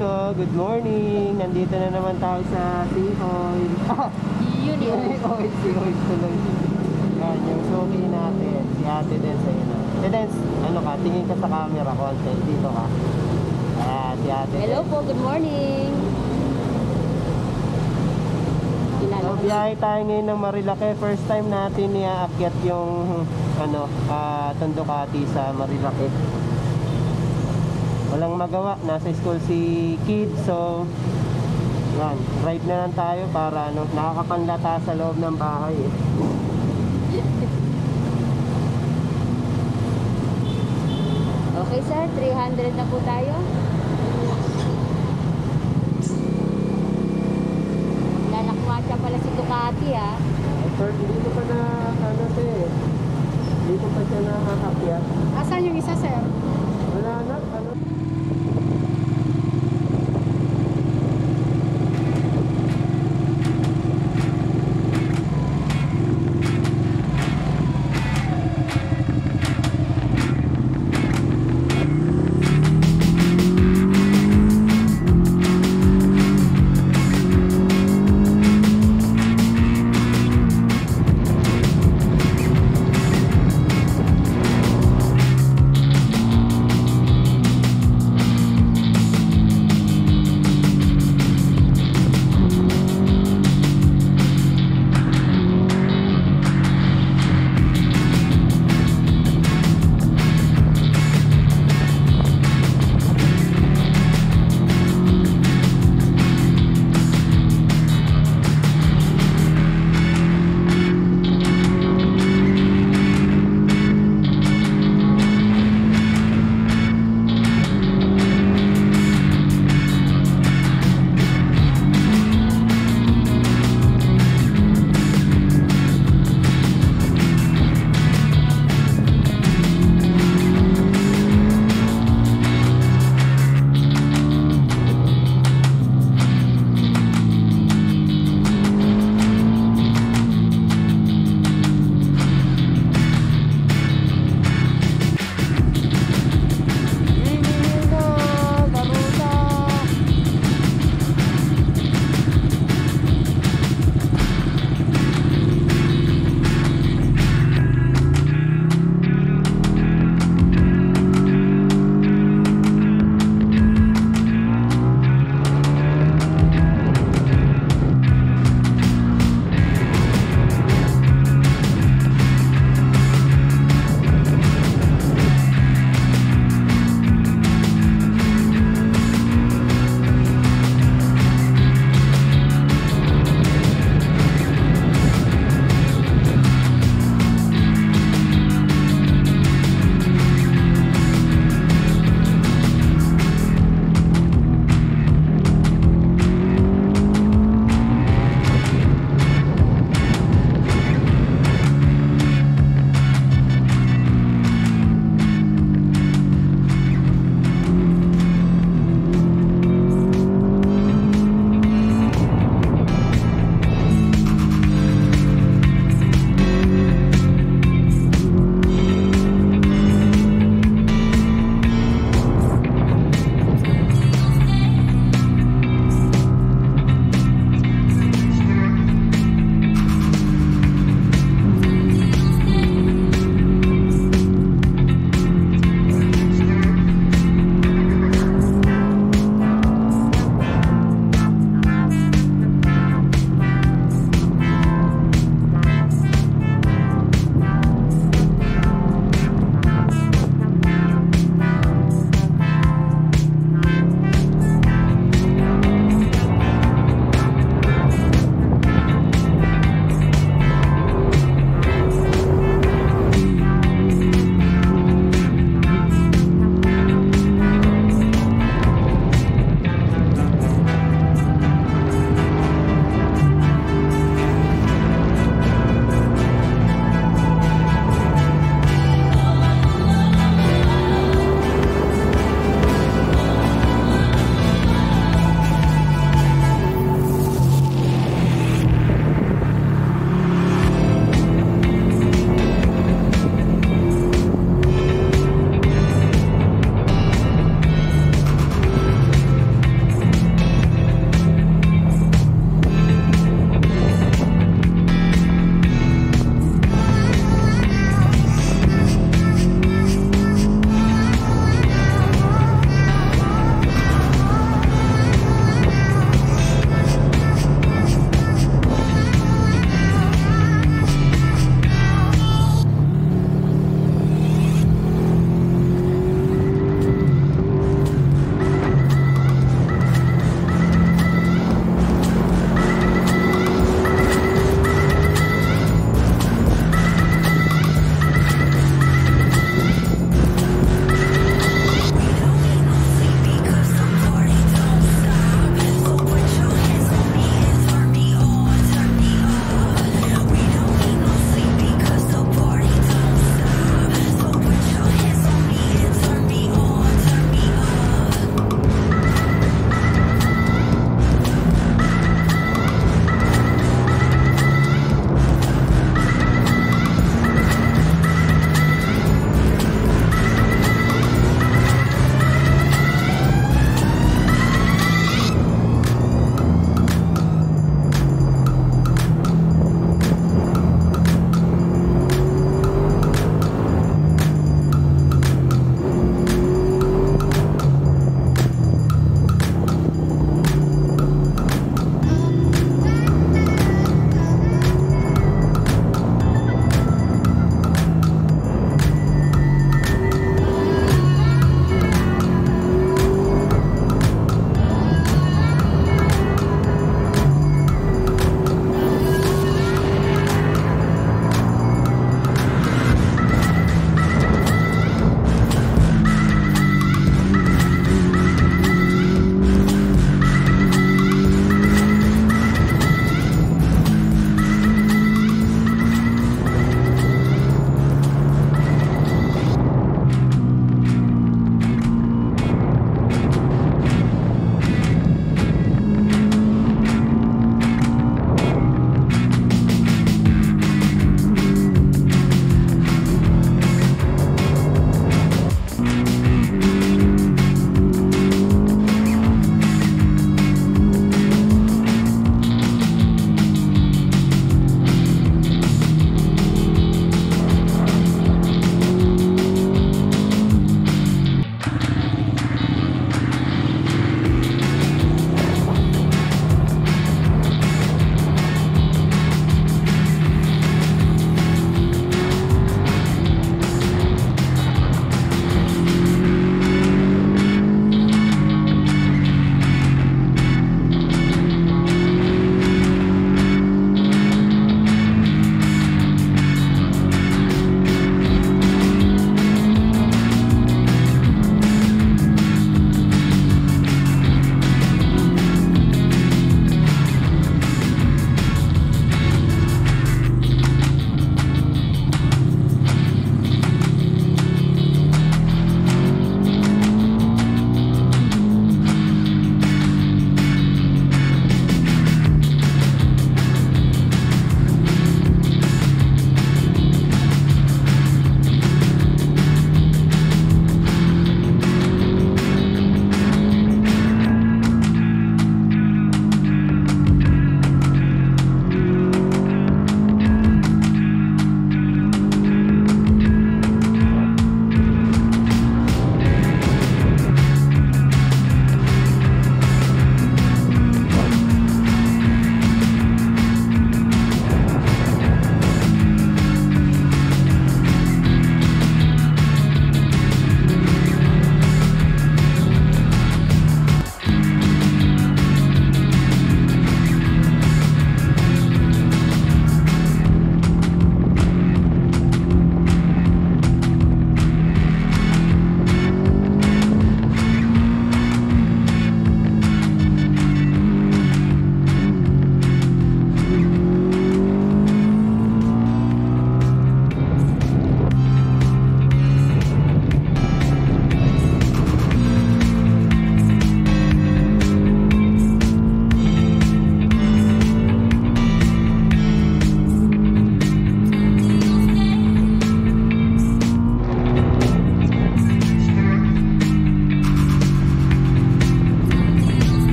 Ayun oh, good morning. Nandito na naman tayo sa Sea Oil. Sea Oil tuloy. Yan, yung suki natin. Si Ate Dens, ayun na. Ate Dens, ano ka? Tingin ka sa camera konti. Dito ka. Ayan, si Ate Dens. Hello po, good morning. So, biyahe tayo ngayon ng Marilake. First time natin iaakyat yung Tondocati sa Marilake. Walang magawa, nasa school si Kid. So, yan, ride na lang tayo para nakakapanlata sa loob ng bahay eh. Okay sir, 300 na po tayo. Lalakmasya pala si Ducati ha. Sir, dito pa na, dito pa siya nakakakyat. Asan yung isa sir? Wala na,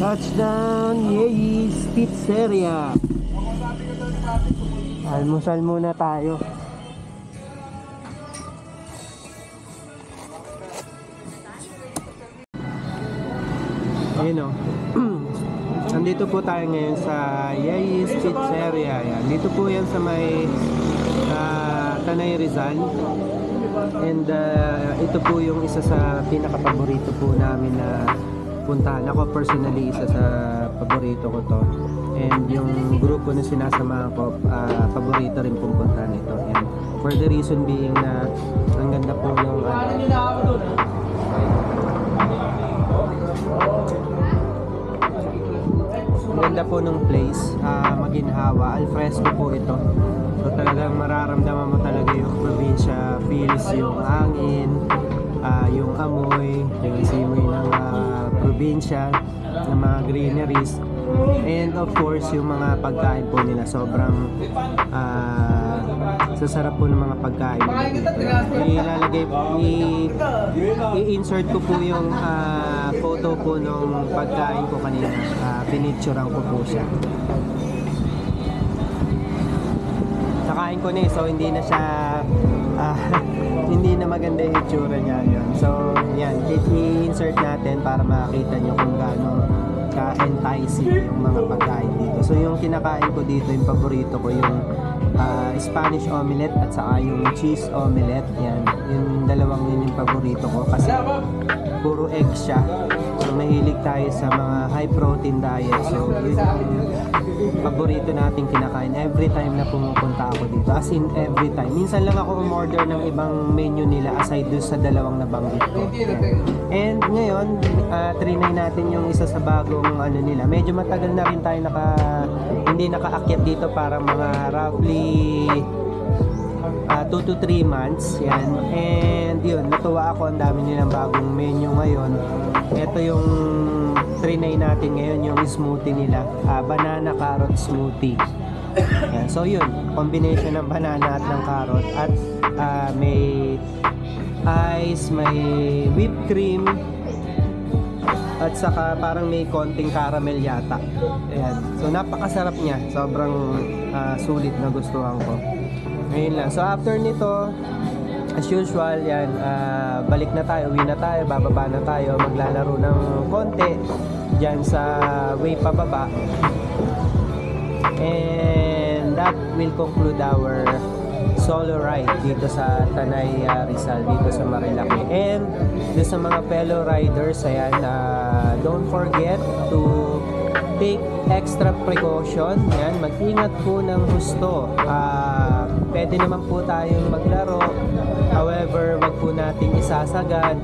Touchdown, Yeis Pizzeria. Almusal muna tayo. Ayun o. Nandito po tayo ngayon sa Yeis Pizzeria. Yan. Dito po yan sa may Tanay Rizal. And ito po yung isa sa pinaka-paborito po namin na puntahan. Ako personally, isa sa paborito ko to. And yung grupo na sinasamahan ko, paborito rin pong puntahan ito. And for the reason being na ang ganda po yung ang ganda po ng place, maginhawa, alfresco po ito. So talagang mararamdaman mo talaga yung probinsya feels, yung hangin, yung amoy, yung simoy ng probinsya, ng mga greeneries, and of course yung mga pagkain po nila. Sobrang sasarap po ng mga pagkain nila dito. I-insert ko po yung photo po ng pagkain ko kanina. Pinicturean ko po siya. Nakain ko na so hindi na siya hindi na maganda yung itsura niya yun. So yan, i-insert natin para makita nyo kung gaano ka-enticing yung mga pagkain dito. So yung kinakain ko dito, yung paborito ko, yung Spanish omelette at saka yung cheese omelette. Yan, yung dalawang yun yung paborito ko kasi puro egg siya. So mahilig tayo sa mga high protein diet. So yun yung paborito nating kinakain every time na pumupunta ako dito. As in every time. Minsan lang ako umorder ng ibang menu nila aside dun sa dalawang nabanggit ko. And ngayon, trinay natin yung isa sa bagong ano nila. Medyo matagal na rin tayo hindi nakaakyat dito, para mga roughly 2 to 3 months. Yan. And yun, natuwa ako, ang dami nilang bagong menu ngayon. Ito yung trinay natin ngayon, yung smoothie nila, banana carrot smoothie. Yan. So yun, combination ng banana at ng carrot, at may ice, may whipped cream, at saka parang may konting caramel yata. Ayan. So napakasarap niya, sobrang sulit, na gustuhan ko. Ngayon lang. So after nito, as usual, yan, balik na tayo, uwi na tayo, bababa na tayo, maglalaro ng konti dyan sa way pababa. And that will conclude our solo ride dito sa Tanay Rizal, dito sa Marilaki. And dito sa mga fellow riders, ayan, don't forget to take extra precaution. Ayan, mag-ingat po ng husto. Pwede naman po tayong maglaro, however, wag po nating isasagad,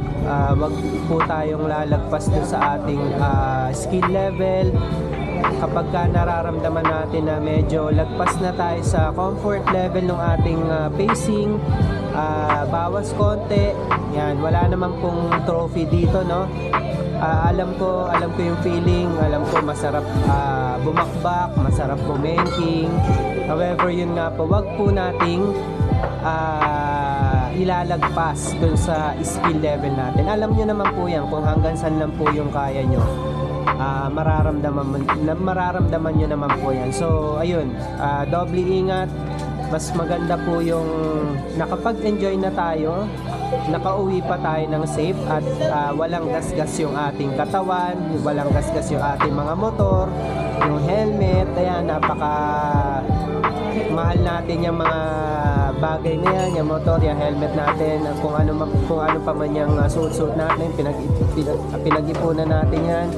wag po tayong lalagpas dun sa ating skill level. Kapag ka nararamdaman natin na medyo lagpas na tayo sa comfort level ng ating pacing, bawas konti. Yan, wala naman pong trophy dito, no? Alam ko yung feeling, alam ko masarap bumakbak, masarap bumenking. However, yun nga po, wag po nating ilalagpas dun sa skill level natin. Alam nyo naman po yan kung hanggang saan lang po yung kaya nyo. Mararamdaman nyo naman po yan. So ayun, doble ingat. Mas maganda po yung nakapag-enjoy na tayo, nakauwi pa tayo ng safe, at walang gasgas yung ating katawan, walang gasgas yung ating mga motor, yung helmet. Ayan, napaka mahal natin yung mga bagay na yan, yung motor, yung helmet natin, kung ano pa man yung suit natin, pinag-ipunan natin yan.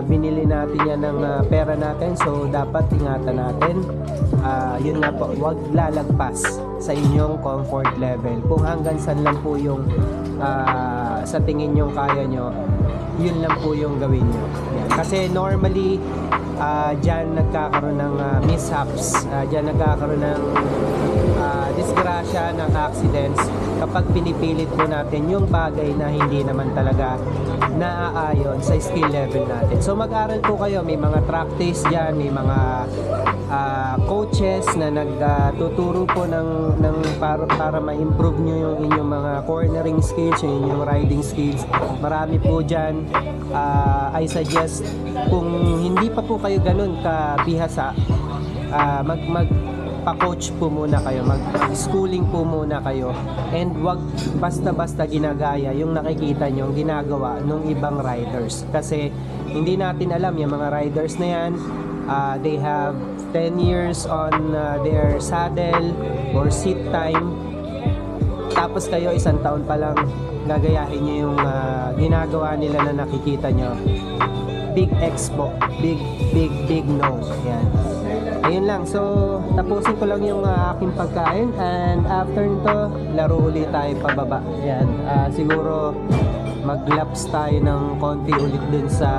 Binili natin yan ng pera natin, so dapat ingatan natin. Yun nga po, huwag lalagpas sa inyong comfort level. Kung hanggang saan lang po yung sa tingin yung kaya nyo, yun lang po yung gawin nyo. Yan. Kasi normally dyan nagkakaroon ng mishaps, dyan nagkakaroon ng disgrasya, ng accidents kapag pinipilit po natin yung bagay na hindi naman talaga naaayon sa skill level natin. So mag-aral po kayo, may mga practice dyan, may mga coaches na nagtuturo po para ma-improve nyo yung inyong mga cornering skills, yung inyong riding skills. Marami po dyan. I suggest kung hindi pa po kayo ganun kabihasa, pa-coach po muna kayo, mag-schooling po muna kayo, and wag basta-basta ginagaya yung nakikita nyo ginagawa ng ibang riders, kasi hindi natin alam yung mga riders na yan, they have 10 years on their saddle or seat time, tapos kayo 1 taon pa lang gagayahin nyo yung ginagawa nila na nakikita nyo. Big X po, big no. Yan. Ayun lang, so tapusin ko lang yung aking pagkain, and after nito laro ulit tayo pababa. Yan, siguro mag-laps tayo ng konti ulit dun sa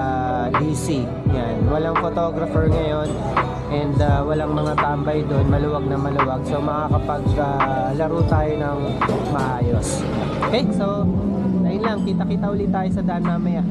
DC. Yan, walang photographer ngayon, and walang mga tambay doon, maluwag na maluwag, so makakapag laro tayo ng maayos. Okay, so ayun lang, kita-kita ulit tayo sa daan mamaya.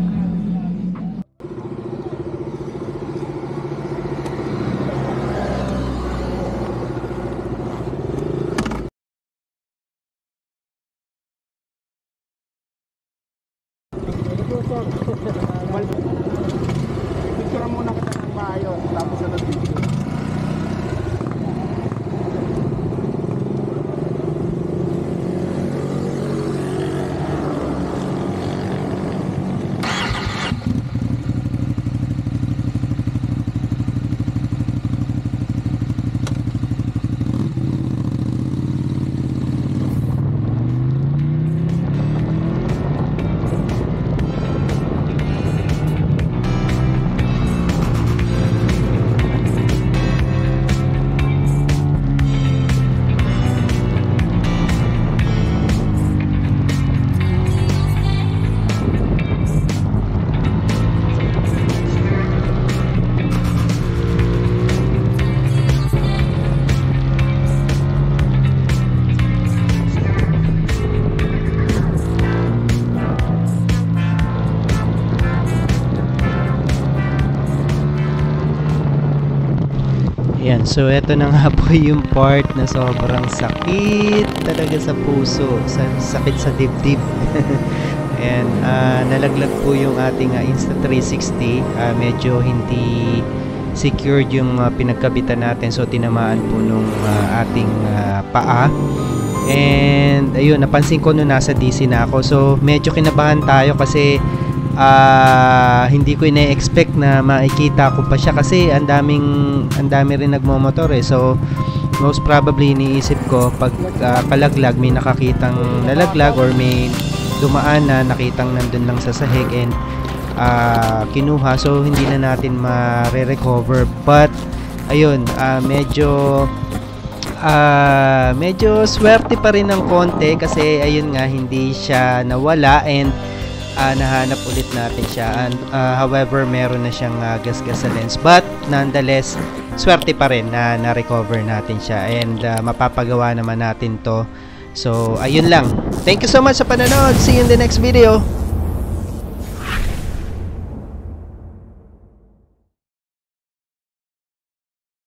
Picture muna kita ng maayos, tapos sa video. Ayan, so eto na nga po yung part na sobrang sakit talaga sa puso, sakit sa dibdib. Ayan, nalaglag po yung ating Insta360, medyo hindi secured yung pinagkabitan natin, so tinamaan po nung ating paa. And ayun, napansin ko nung nasa DC na ako, so medyo kinabahan tayo kasi hindi ko ina-expect na makikita ko pa siya, kasi ang dami rin nagmomotor eh. So most probably iniisip ko pag kalaglag may nakakitang nalaglag or may dumaan na nakitang nandun lang sa sahig and kinuha, so hindi na natin ma-recover. But ayun, medyo swerte pa rin ng konti, kasi ayun nga, hindi siya nawala and nahanap ulit natin siya. And however, meron na siyang gasgas sa lens, but nonetheless swerte pa rin na na-recover natin siya, and mapapagawa naman natin to. So ayun lang, thank you so much sa panonood, see you in the next video.